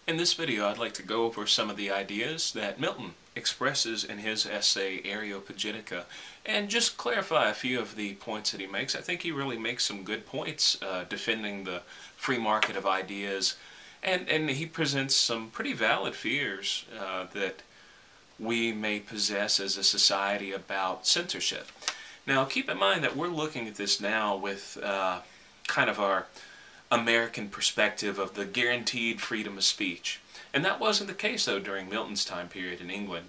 In this video, I'd like to go over some of the ideas that Milton expresses in his essay Areopagitica and just clarify a few of the points that he makes. I think he really makes some good points defending the free market of ideas, and he presents some pretty valid fears that we may possess as a society about censorship. Now, keep in mind that we're looking at this now with kind of our American perspective of the guaranteed freedom of speech. And that wasn't the case, though, during Milton's time period in England.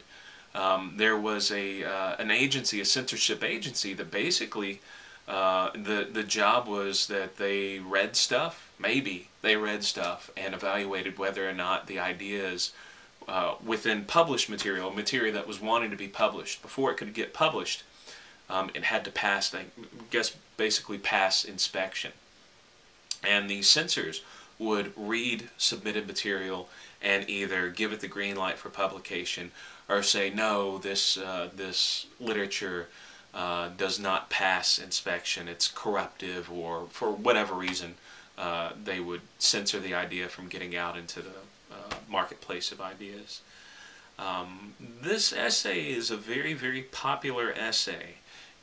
There was an agency, a censorship agency, that basically the job was that they read stuff, maybe they read stuff, and evaluated whether or not the ideas within published material that was wanting to be published, before it could get published, it had to pass, I guess, basically pass inspection. And the censors would read submitted material and either give it the green light for publication or say, no, this literature does not pass inspection, it's corruptive, or for whatever reason they would censor the idea from getting out into the marketplace of ideas. This essay is a very, very popular essay,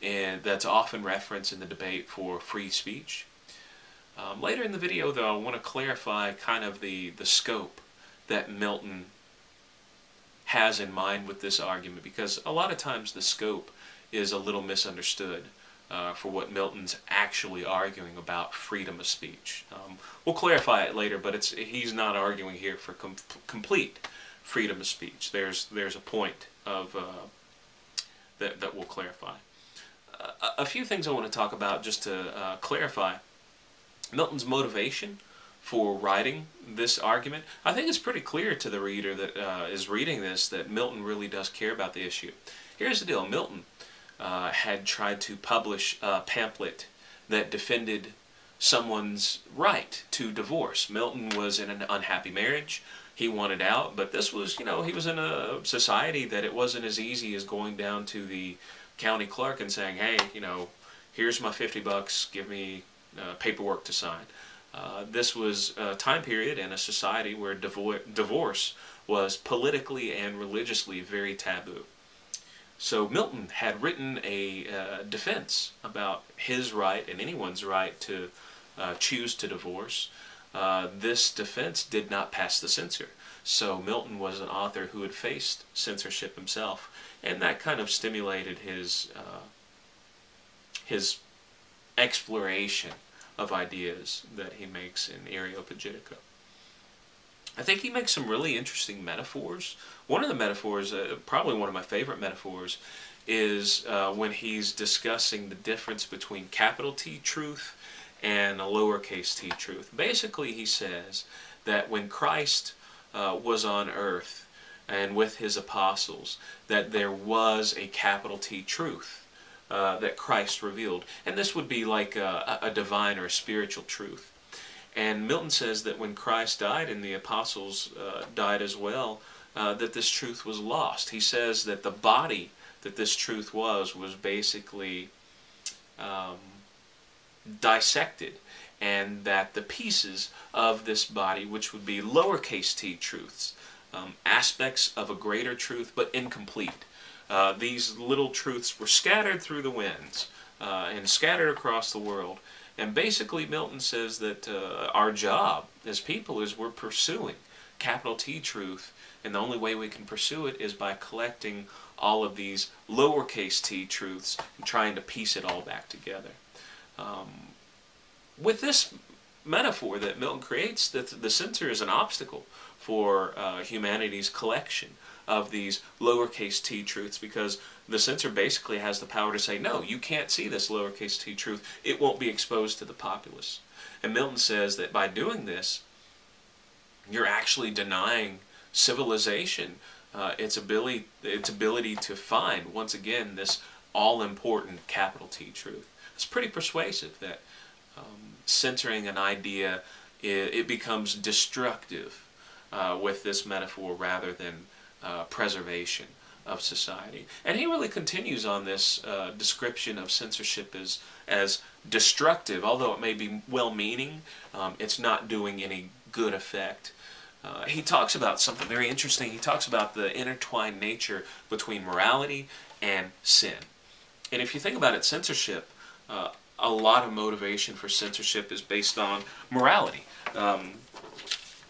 and that's often referenced in the debate for free speech. Later in the video, though, I want to clarify kind of the scope that Milton has in mind with this argument, because a lot of times the scope is a little misunderstood for what Milton's actually arguing about freedom of speech. We'll clarify it later, but he's not arguing here for complete freedom of speech. There's a point of that we'll clarify. A few things I want to talk about just to clarify Milton's motivation for writing this argument. I think it's pretty clear to the reader that is reading this that Milton really does care about the issue. Here's the deal. Milton had tried to publish a pamphlet that defended someone's right to divorce. Milton was in an unhappy marriage. He wanted out, but this was, he was in a society that it wasn't as easy as going down to the county clerk and saying, hey, here's my $50, give me paperwork to sign. This was a time period in a society where divorce was politically and religiously very taboo. So Milton had written a defense about his right and anyone's right to choose to divorce. This defense did not pass the censor. So Milton was an author who had faced censorship himself, and that kind of stimulated his exploration of ideas that he makes in Areopagitica. I think he makes some really interesting metaphors. One of the metaphors, probably one of my favorite metaphors, is when he's discussing the difference between capital T truth and a lowercase t truth. Basically, he says that when Christ was on earth and with his apostles, that there was a capital T truth that Christ revealed. And this would be like a divine or a spiritual truth. And Milton says that when Christ died and the apostles died as well, that this truth was lost. He says that the body that this truth was basically dissected, and that the pieces of this body, which would be lowercase t truths, aspects of a greater truth but incomplete, these little truths were scattered through the winds and scattered across the world. And basically Milton says that our job as people is we're pursuing capital T truth, and the only way we can pursue it is by collecting all of these lowercase t truths and trying to piece it all back together. With this metaphor that Milton creates, that the censor is an obstacle for humanity's collection of these lowercase t truths, because the censor basically has the power to say, no, you can't see this lowercase t truth, it won't be exposed to the populace. And Milton says that by doing this, you're actually denying civilization its ability to find, once again, this all-important capital T truth. It's pretty persuasive that censoring an idea, it becomes destructive with this metaphor rather than preservation of society. And he really continues on this description of censorship as destructive. Although it may be well-meaning, it's not doing any good effect. he talks about something very interesting. He talks about the intertwined nature between morality and sin. And if you think about it, censorship, a lot of motivation for censorship is based on morality.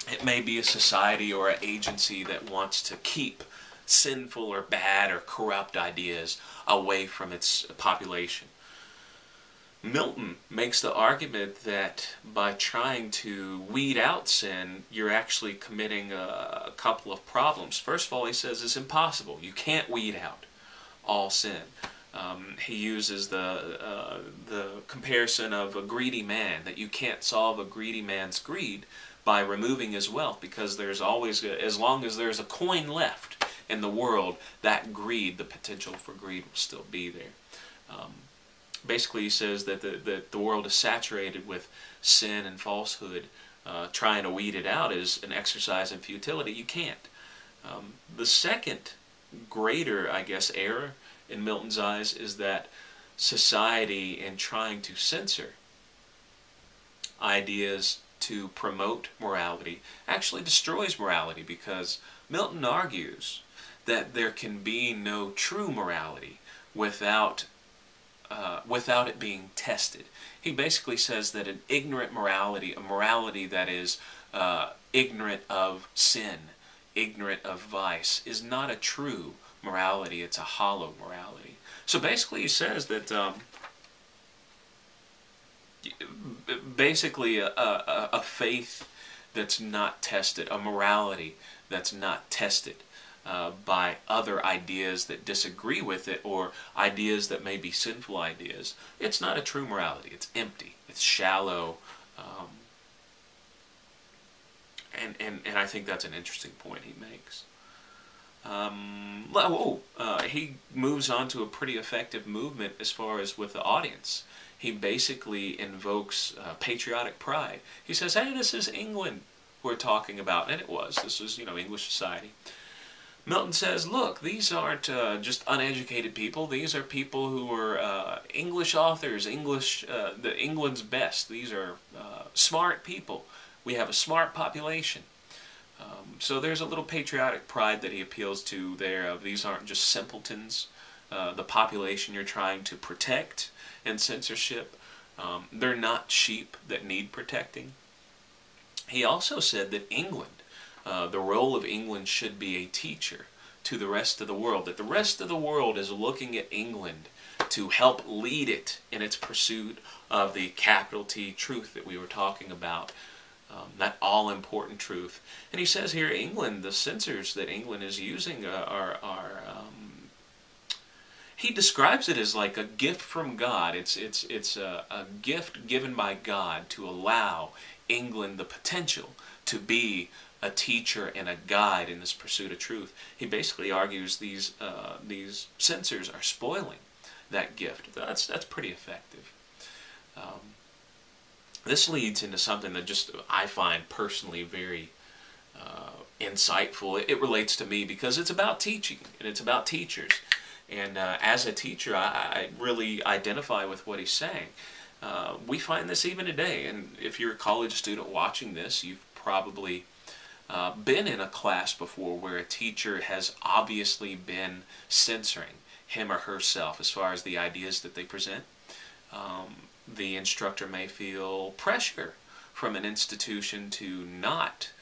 It may be a society or an agency that wants to keep sinful or bad or corrupt ideas away from its population. Milton makes the argument that by trying to weed out sin, you're actually committing a couple of problems. First of all, he says it's impossible. You can't weed out all sin. He uses the comparison of a greedy man, that you can't solve a greedy man's greed by removing his wealth, because there's always, as long as there's a coin left in the world, that greed, the potential for greed, will still be there. Basically, he says that the world is saturated with sin and falsehood. Trying to weed it out is an exercise in futility. You can't. The second greater, I guess, error in Milton's eyes is that society, in trying to censor ideas to promote morality, actually destroys morality, because Milton argues that there can be no true morality without it being tested. He basically says that an ignorant morality, a morality that is ignorant of sin, ignorant of vice, is not a true morality. It's a hollow morality. So basically he says that basically a faith that's not tested, a morality that's not tested by other ideas that disagree with it, or ideas that may be sinful ideas, it's not a true morality. It's empty. It's shallow. And I think that's an interesting point he makes. He moves on to a pretty effective movement as far as with the audience. He basically invokes patriotic pride. He says, hey, this is England we're talking about. And it was. This was, English society. Milton says, look, these aren't just uneducated people. These are people who are English authors, England's best. These are smart people. We have a smart population. So there's a little patriotic pride that he appeals to there. These aren't just simpletons. The population you're trying to protect in censorship, they're not sheep that need protecting. He also said that England, the role of England should be a teacher to the rest of the world, that the rest of the world is looking at England to help lead it in its pursuit of the capital T truth that we were talking about, that all-important truth. And he says here, England, the censors that England is using he describes it as like a gift from God. It's a gift given by God to allow England the potential to be a teacher and a guide in this pursuit of truth. He basically argues these censors are spoiling that gift. That's pretty effective. This leads into something that just I find personally very insightful. It relates to me because it's about teaching and it's about teachers. And as a teacher, I really identify with what he's saying. We find this even today, and if you're a college student watching this, you've probably been in a class before where a teacher has obviously been censoring him or herself as far as the ideas that they present. The instructor may feel pressure from an institution to not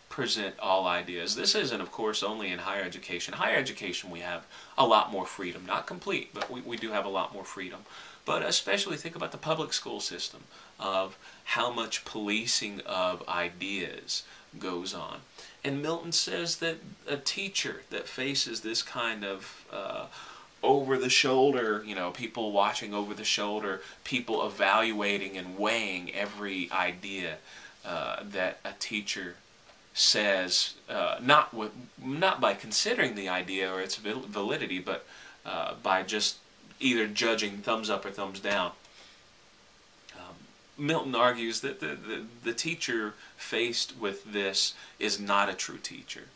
present all ideas. This isn't, of course, only in higher education. Higher education, we have a lot more freedom. Not complete, but we do have a lot more freedom. But especially think about the public school system, of how much policing of ideas goes on. And Milton says that a teacher that faces this kind of over-the-shoulder, people watching over the shoulder, people evaluating and weighing every idea that a teacher says, not by considering the idea or its validity, but by just either judging thumbs up or thumbs down. Milton argues that the teacher faced with this is not a true teacher.